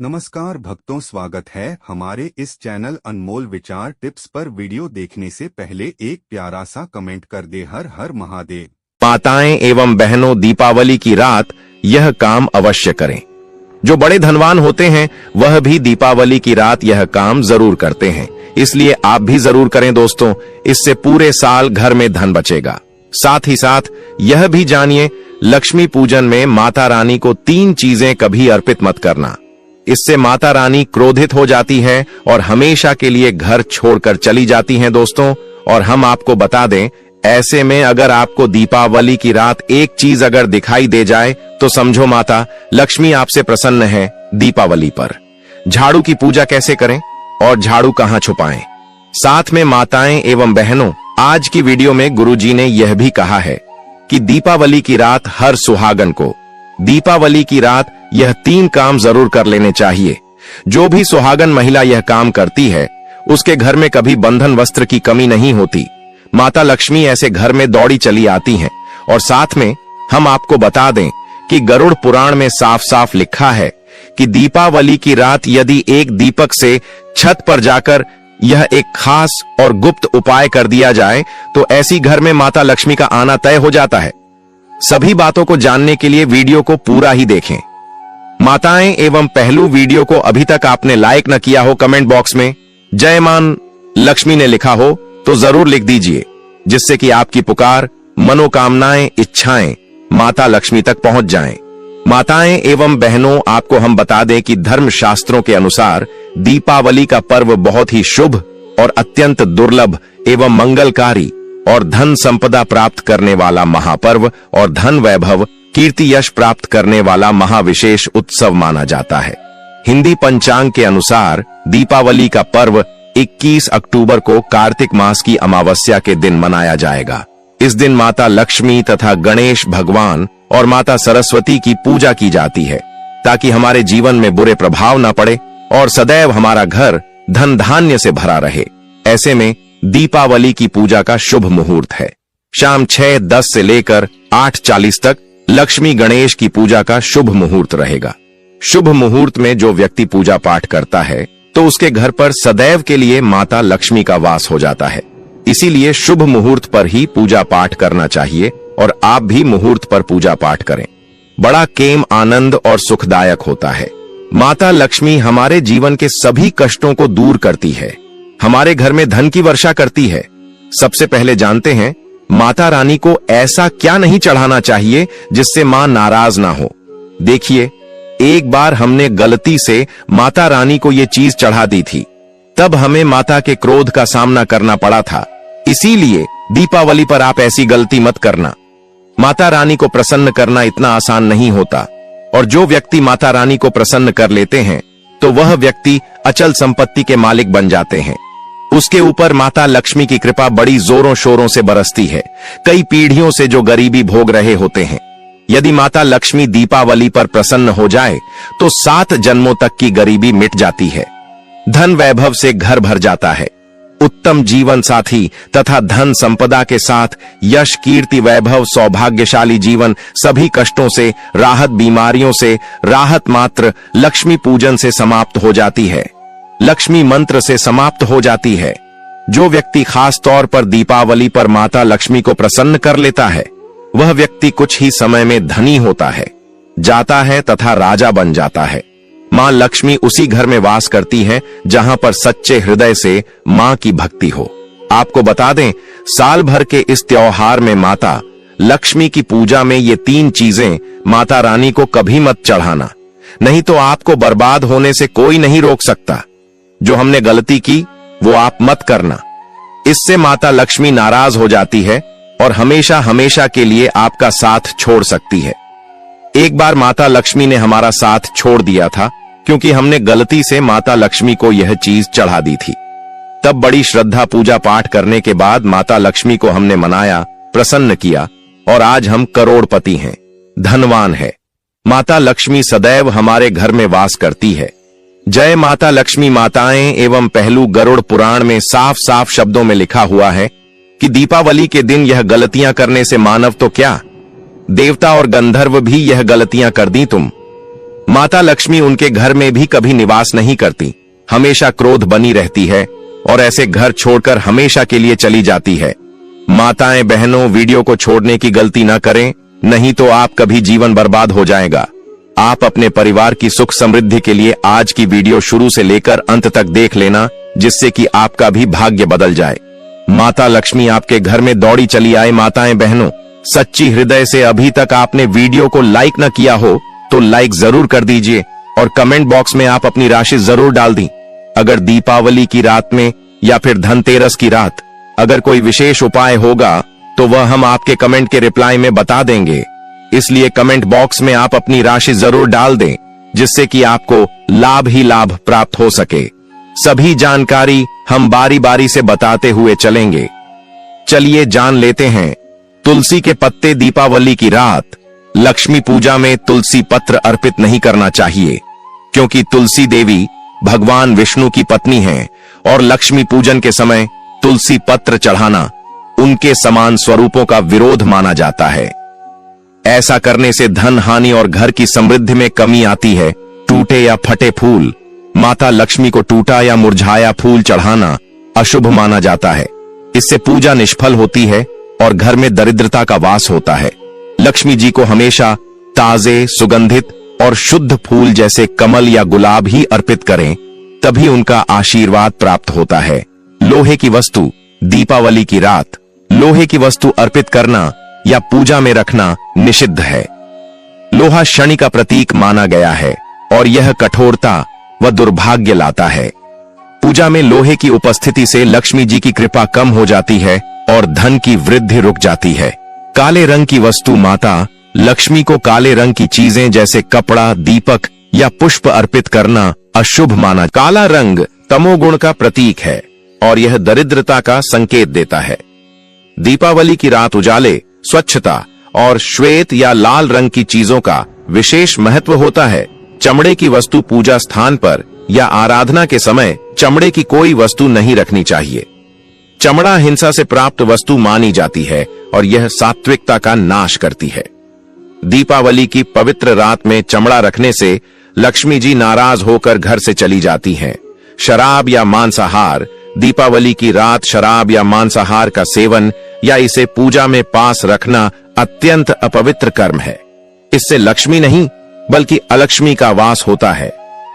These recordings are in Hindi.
नमस्कार भक्तों, स्वागत है हमारे इस चैनल अनमोल विचार टिप्स पर। वीडियो देखने से पहले एक प्यारा सा कमेंट कर दे। हर हर महादेव। माताएं एवं बहनों, दीपावली की रात यह काम अवश्य करें। जो बड़े धनवान होते हैं वह भी दीपावली की रात यह काम जरूर करते हैं, इसलिए आप भी जरूर करें दोस्तों। इससे पूरे साल घर में धन बचेगा। साथ ही साथ यह भी जानिए, लक्ष्मी पूजन में माता रानी को 3 चीजें कभी अर्पित मत करना। इससे माता रानी क्रोधित हो जाती है और हमेशा के लिए घर छोड़कर चली जाती हैं दोस्तों। और हम आपको बता दें, ऐसे में अगर आपको दीपावली की रात एक चीज अगर दिखाई दे जाए तो समझो माता लक्ष्मी आपसे प्रसन्न है। दीपावली पर झाड़ू की पूजा कैसे करें और झाड़ू कहां छुपाएं? साथ में माताएं एवं बहनों, आज की वीडियो में गुरुजी ने यह भी कहा है कि दीपावली की रात हर सुहागन को दीपावली की रात यह 3 काम जरूर कर लेने चाहिए। जो भी सुहागन महिला यह काम करती है उसके घर में कभी बंधन वस्त्र की कमी नहीं होती। माता लक्ष्मी ऐसे घर में दौड़ी चली आती हैं। और साथ में हम आपको बता दें कि गरुड़ पुराण में साफ साफ लिखा है कि दीपावली की रात यदि एक दीपक से छत पर जाकर यह एक खास और गुप्त उपाय कर दिया जाए तो ऐसी घर में माता लक्ष्मी का आना तय हो जाता है। सभी बातों को जानने के लिए वीडियो को पूरा ही देखें। माताएं एवं पहलू, वीडियो को अभी तक आपने लाइक न किया हो, कमेंट बॉक्स में जय मान लक्ष्मी ने लिखा हो तो जरूर लिख दीजिए, जिससे कि आपकी पुकार, मनोकामनाएं, इच्छाएं माता लक्ष्मी तक पहुंच जाएं। माताएं एवं बहनों, आपको हम बता दें कि धर्म शास्त्रों के अनुसार दीपावली का पर्व बहुत ही शुभ और अत्यंत दुर्लभ एवं मंगलकारी और धन संपदा प्राप्त करने वाला महापर्व और धन वैभव, कीर्ति यश प्राप्त करने वाला महाविशेष उत्सव माना जाता है। हिंदी पंचांग के अनुसार दीपावली का पर्व 21 अक्टूबर को कार्तिक मास की अमावस्या के दिन मनाया जाएगा। इस दिन माता लक्ष्मी तथा गणेश भगवान और माता सरस्वती की पूजा की जाती है, ताकि हमारे जीवन में बुरे प्रभाव न पड़े और सदैव हमारा घर धन धान्य से भरा रहे। ऐसे में दीपावली की पूजा का शुभ मुहूर्त है शाम 6:10 से लेकर 8:40 तक। लक्ष्मी गणेश की पूजा का शुभ मुहूर्त रहेगा। शुभ मुहूर्त में जो व्यक्ति पूजा पाठ करता है तो उसके घर पर सदैव के लिए माता लक्ष्मी का वास हो जाता है। इसीलिए शुभ मुहूर्त पर ही पूजा पाठ करना चाहिए और आप भी मुहूर्त पर पूजा पाठ करें। बड़ा केम, आनंद और सुखदायक होता है। माता लक्ष्मी हमारे जीवन के सभी कष्टों को दूर करती है, हमारे घर में धन की वर्षा करती है। सबसे पहले जानते हैं माता रानी को ऐसा क्या नहीं चढ़ाना चाहिए जिससे मां नाराज ना हो। देखिए, एक बार हमने गलती से माता रानी को यह चीज चढ़ा दी थी, तब हमें माता के क्रोध का सामना करना पड़ा था। इसीलिए दीपावली पर आप ऐसी गलती मत करना। माता रानी को प्रसन्न करना इतना आसान नहीं होता, और जो व्यक्ति माता रानी को प्रसन्न कर लेते हैं तो वह व्यक्ति अचल संपत्ति के मालिक बन जाते हैं। उसके ऊपर माता लक्ष्मी की कृपा बड़ी जोरों शोरों से बरसती है। कई पीढ़ियों से जो गरीबी भोग रहे होते हैं, यदि माता लक्ष्मी दीपावली पर प्रसन्न हो जाए तो 7 जन्मों तक की गरीबी मिट जाती है। धन वैभव से घर भर जाता है। उत्तम जीवन साथी तथा धन संपदा के साथ यश, कीर्ति, वैभव, सौभाग्यशाली जीवन, सभी कष्टों से राहत, बीमारियों से राहत मात्र लक्ष्मी पूजन से समाप्त हो जाती है, लक्ष्मी मंत्र से समाप्त हो जाती है। जो व्यक्ति खास तौर पर दीपावली पर माता लक्ष्मी को प्रसन्न कर लेता है वह व्यक्ति कुछ ही समय में धनी होता है, जाता है तथा राजा बन जाता है। मां लक्ष्मी उसी घर में वास करती है जहां पर सच्चे हृदय से मां की भक्ति हो। आपको बता दें, साल भर के इस त्योहार में माता लक्ष्मी की पूजा में ये 3 चीजें माता रानी को कभी मत चढ़ाना, नहीं तो आपको बर्बाद होने से कोई नहीं रोक सकता। जो हमने गलती की वो आप मत करना, इससे माता लक्ष्मी नाराज हो जाती है और हमेशा हमेशा के लिए आपका साथ छोड़ सकती है। एक बार माता लक्ष्मी ने हमारा साथ छोड़ दिया था क्योंकि हमने गलती से माता लक्ष्मी को यह चीज चढ़ा दी थी। तब बड़ी श्रद्धा पूजा पाठ करने के बाद माता लक्ष्मी को हमने मनाया, प्रसन्न किया और आज हम करोड़पति हैं, धनवान है। माता लक्ष्मी सदैव हमारे घर में वास करती है। जय माता लक्ष्मी। माताएं एवं पहलू, गरुड़ पुराण में साफ साफ शब्दों में लिखा हुआ है कि दीपावली के दिन यह गलतियां करने से मानव तो क्या, देवता और गंधर्व भी यह गलतियां कर दी तुम। माता लक्ष्मी उनके घर में भी कभी निवास नहीं करती, हमेशा क्रोध बनी रहती है और ऐसे घर छोड़कर हमेशा के लिए चली जाती है। माताएं बहनों, वीडियो को छोड़ने की गलती न करें, नहीं तो आप कभी जीवन बर्बाद हो जाएगा। आप अपने परिवार की सुख समृद्धि के लिए आज की वीडियो शुरू से लेकर अंत तक देख लेना, जिससे कि आपका भी भाग्य बदल जाए। माता लक्ष्मी आपके घर में दौड़ी चली आए। माताएं बहनों, सच्ची हृदय से अभी तक आपने वीडियो को लाइक न किया हो तो लाइक जरूर कर दीजिए और कमेंट बॉक्स में आप अपनी राशि जरूर डाल दी। अगर दीपावली की रात में या फिर धनतेरस की रात अगर कोई विशेष उपाय होगा तो वह हम आपके कमेंट के रिप्लाई में बता देंगे। इसलिए कमेंट बॉक्स में आप अपनी राशि जरूर डाल दें, जिससे कि आपको लाभ ही लाभ प्राप्त हो सके। सभी जानकारी हम बारी बारी से बताते हुए चलेंगे। चलिए जान लेते हैं। तुलसी के पत्ते दीपावली की रात लक्ष्मी पूजा में तुलसी पत्र अर्पित नहीं करना चाहिए, क्योंकि तुलसी देवी भगवान विष्णु की पत्नी हैं और लक्ष्मी पूजन के समय तुलसी पत्र चढ़ाना उनके समान स्वरूपों का विरोध माना जाता है। ऐसा करने से धन हानि और घर की समृद्धि में कमी आती है। टूटे या फटे फूल, माता लक्ष्मी को टूटा या मुरझाया फूल चढ़ाना अशुभ माना जाता है। इससे पूजा निष्फल होती है और घर में दरिद्रता का वास होता है। लक्ष्मी जी को हमेशा ताजे, सुगंधित और शुद्ध फूल जैसे कमल या गुलाब ही अर्पित करें, तभी उनका आशीर्वाद प्राप्त होता है। लोहे की वस्तु दीपावली की रात लोहे की वस्तु अर्पित करना या पूजा में रखना निषिद्ध है। लोहा शनि का प्रतीक माना गया है और यह कठोरता व दुर्भाग्य लाता है। पूजा में लोहे की उपस्थिति से लक्ष्मी जी की कृपा कम हो जाती है और धन की वृद्धि रुक जाती है। काले रंग की वस्तु माता लक्ष्मी को काले रंग की चीजें जैसे कपड़ा, दीपक या पुष्प अर्पित करना अशुभ माना। काला रंग तमोगुण का प्रतीक है और यह दरिद्रता का संकेत देता है। दीपावली की रात उजाले, स्वच्छता और श्वेत या लाल रंग की चीजों का विशेष महत्व होता है। चमड़े की वस्तु पूजा स्थान पर या आराधना के समय चमड़े की कोई वस्तु नहीं रखनी चाहिए। चमड़ा हिंसा से प्राप्त वस्तु मानी जाती है और यह सात्विकता का नाश करती है। दीपावली की पवित्र रात में चमड़ा रखने से लक्ष्मी जी नाराज होकर घर से चली जाती हैं। शराब या मांसाहार दीपावली की रात शराब या मांसाहार का सेवन या इसे पूजा में पास रखना अत्यंत अपवित्र कर्म है। इससे लक्ष्मी नहीं बल्कि अलक्ष्मी का वास होता है।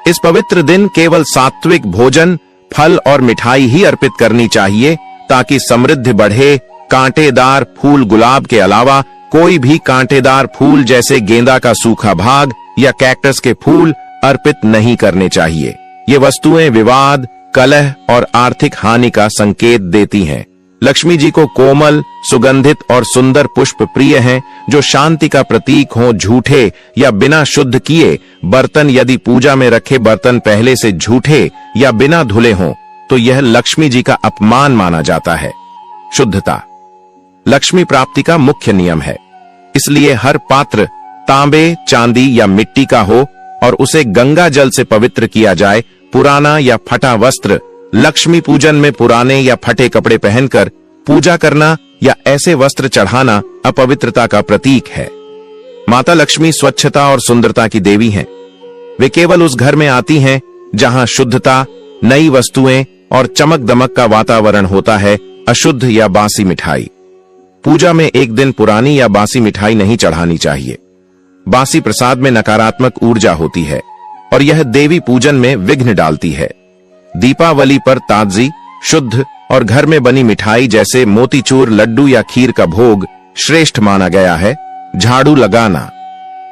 इस पवित्र दिन केवल सात्विक भोजन, फल और मिठाई ही अर्पित करनी चाहिए ताकि समृद्धि बढ़े। कांटेदार फूल गुलाब के अलावा कोई भी कांटेदार फूल जैसे गेंदा का सूखा भाग या कैक्टस के फूल अर्पित नहीं करने चाहिए। ये वस्तुएं विवाद, कलह और आर्थिक हानि का संकेत देती हैं। लक्ष्मी जी को कोमल, सुगंधित और सुंदर पुष्प प्रिय हैं, जो शांति का प्रतीक हों। झूठे या बिना शुद्ध किए बर्तन, यदि पूजा में रखे बर्तन पहले से झूठे या बिना धुले हों तो यह लक्ष्मी जी का अपमान माना जाता है। शुद्धता लक्ष्मी प्राप्ति का मुख्य नियम है, इसलिए हर पात्र तांबे, चांदी या मिट्टी का हो और उसे गंगा जल से पवित्र किया जाए। पुराना या फटा वस्त्र लक्ष्मी पूजन में पुराने या फटे कपड़े पहनकर पूजा करना या ऐसे वस्त्र चढ़ाना अपवित्रता का प्रतीक है। माता लक्ष्मी स्वच्छता और सुंदरता की देवी हैं। वे केवल उस घर में आती हैं जहां शुद्धता, नई वस्तुएं और चमक दमक का वातावरण होता है। अशुद्ध या बासी मिठाई पूजा में एक दिन पुरानी या बासी मिठाई नहीं चढ़ानी चाहिए। बासी प्रसाद में नकारात्मक ऊर्जा होती है और यह देवी पूजन में विघ्न डालती है। दीपावली पर ताजी, शुद्ध और घर में बनी मिठाई जैसे मोतीचूर, लड्डू या खीर का भोग श्रेष्ठ माना गया है। झाड़ू लगाना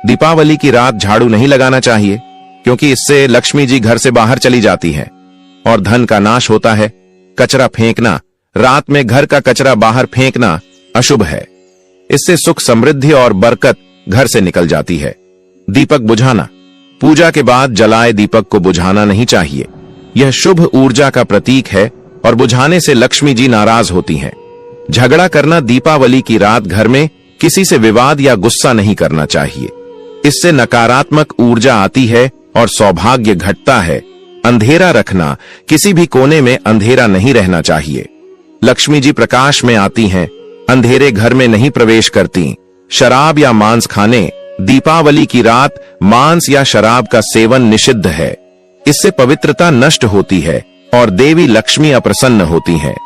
दीपावली की रात झाड़ू नहीं लगाना चाहिए, क्योंकि इससे लक्ष्मी जी घर से बाहर चली जाती हैं और धन का नाश होता है। कचरा फेंकना रात में घर का कचरा बाहर फेंकना अशुभ है। इससे सुख, समृद्धि और बरकत घर से निकल जाती है। दीपक बुझाना पूजा के बाद जलाए दीपक को बुझाना नहीं चाहिए। यह शुभ ऊर्जा का प्रतीक है और बुझाने से लक्ष्मी जी नाराज होती हैं। झगड़ा करना दीपावली की रात घर में किसी से विवाद या गुस्सा नहीं करना चाहिए। इससे नकारात्मक ऊर्जा आती है और सौभाग्य घटता है। अंधेरा रखना किसी भी कोने में अंधेरा नहीं रहना चाहिए। लक्ष्मी जी प्रकाश में आती हैं, अंधेरे घर में नहीं प्रवेश करती। शराब या मांस खाने, दीपावली की रात मांस या शराब का सेवन निषिद्ध है। इससे पवित्रता नष्ट होती है और देवी लक्ष्मी अप्रसन्न होती हैं।